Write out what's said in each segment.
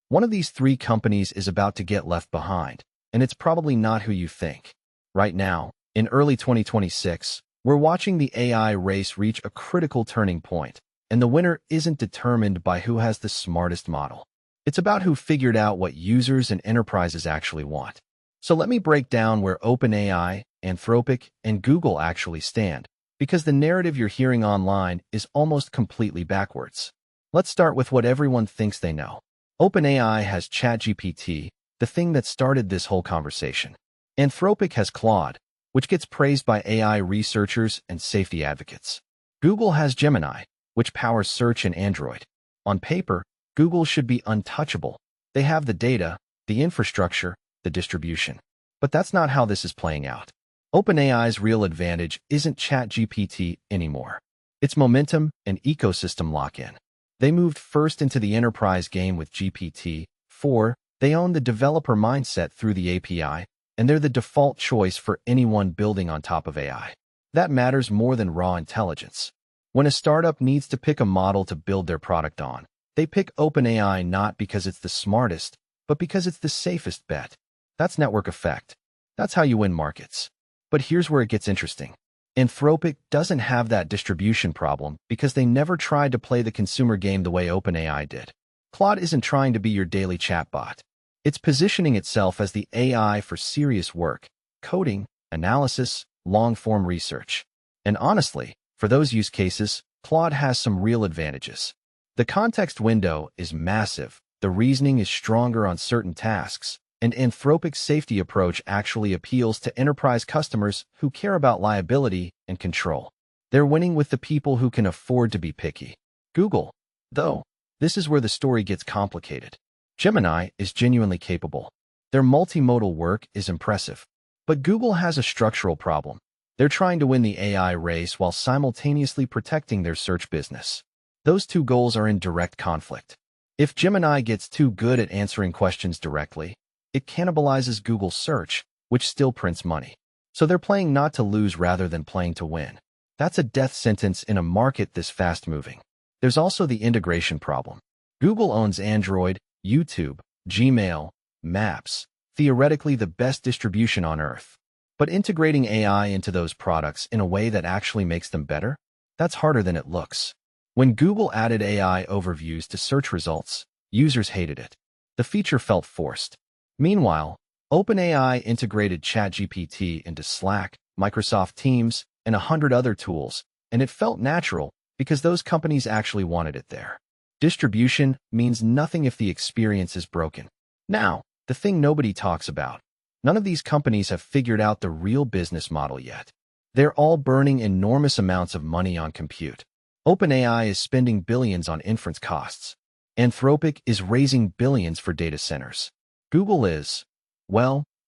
One of these three companies is about to get left behind, and it's probably not who you think. Right now, in early 2026, we're watching the AI race reach a critical turning point, and the winner isn't determined by who has the smartest model. It's about who figured out what users and enterprises actually want. So let me break down where OpenAI, Anthropic, and Google actually stand, because the narrative you're hearing online is almost completely backwards. Let's start with what everyone thinks they know. OpenAI has ChatGPT, the thing that started this whole conversation. Anthropic has Claude, which gets praised by AI researchers and safety advocates. Google has Gemini, which powers search and Android. On paper, Google should be untouchable. They have the data, the infrastructure, the distribution. But that's not how this is playing out. OpenAI's real advantage isn't ChatGPT anymore. It's momentum and ecosystem lock-in. They moved first into the enterprise game with GPT-4. They own the developer mindset through the API, and they're the default choice for anyone building on top of AI. That matters more than raw intelligence. When a startup needs to pick a model to build their product on, they pick OpenAI not because it's the smartest, but because it's the safest bet. That's network effect. That's how you win markets. But here's where it gets interesting. Anthropic doesn't have that distribution problem because they never tried to play the consumer game the way OpenAI did. Claude isn't trying to be your daily chatbot. It's positioning itself as the AI for serious work, coding, analysis, long-form research. And honestly, for those use cases, Claude has some real advantages. The context window is massive, the reasoning is stronger on certain tasks, and Anthropic's safety approach actually appeals to enterprise customers who care about liability and control. They're winning with the people who can afford to be picky. Google, though, this is where the story gets complicated. Gemini is genuinely capable. Their multimodal work is impressive. But Google has a structural problem. They're trying to win the AI race while simultaneously protecting their search business. Those two goals are in direct conflict. If Gemini gets too good at answering questions directly, it cannibalizes Google's search, which still prints money. So they're playing not to lose rather than playing to win. That's a death sentence in a market this fast-moving. There's also the integration problem. Google owns Android, YouTube, Gmail, Maps, theoretically the best distribution on Earth. But integrating AI into those products in a way that actually makes them better? That's harder than it looks. When Google added AI overviews to search results, users hated it. The feature felt forced. Meanwhile, OpenAI integrated ChatGPT into Slack, Microsoft Teams, and 100 other tools, and it felt natural because those companies actually wanted it there. Distribution means nothing if the experience is broken. Now, the thing nobody talks about. None of these companies have figured out the real business model yet. They're all burning enormous amounts of money on compute. OpenAI is spending billions on inference costs. Anthropic is raising billions for data centers. Google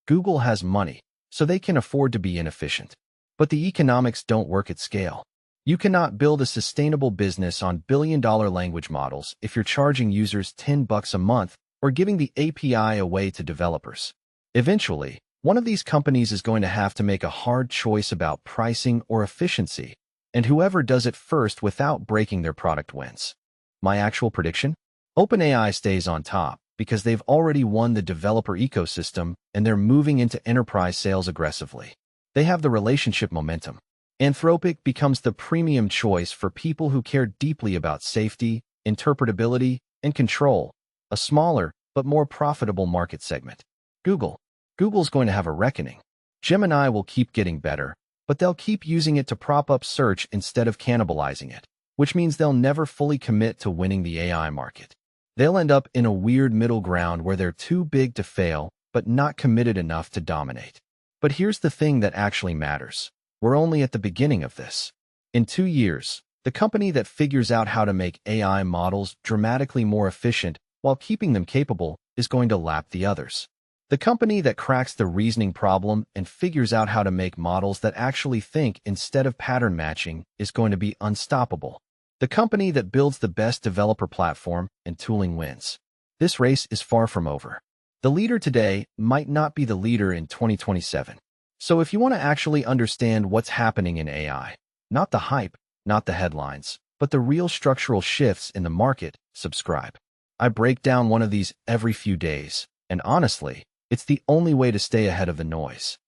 Google has money, so they can afford to be inefficient. But the economics don't work at scale. You cannot build a sustainable business on billion-dollar language models if you're charging users $10 a month or giving the API away to developers. Eventually, one of these companies is going to have to make a hard choice about pricing or efficiency, and whoever does it first without breaking their product wins. My actual prediction? OpenAI stays on top because they've already won the developer ecosystem and they're moving into enterprise sales aggressively. They have the relationship momentum. Anthropic becomes the premium choice for people who care deeply about safety, interpretability, and control, a smaller but more profitable market segment. Google's going to have a reckoning. Gemini will keep getting better, but they'll keep using it to prop up search instead of cannibalizing it, which means they'll never fully commit to winning the AI market. They'll end up in a weird middle ground where they're too big to fail, but not committed enough to dominate. But here's the thing that actually matters. We're only at the beginning of this. In 2 years, the company that figures out how to make AI models dramatically more efficient while keeping them capable is going to lap the others. The company that cracks the reasoning problem and figures out how to make models that actually think instead of pattern matching is going to be unstoppable. The company that builds the best developer platform and tooling wins. This race is far from over. The leader today might not be the leader in 2027. So if you want to actually understand what's happening in AI, not the hype, not the headlines, but the real structural shifts in the market, subscribe. I break down one of these every few days, and honestly, it's the only way to stay ahead of the noise.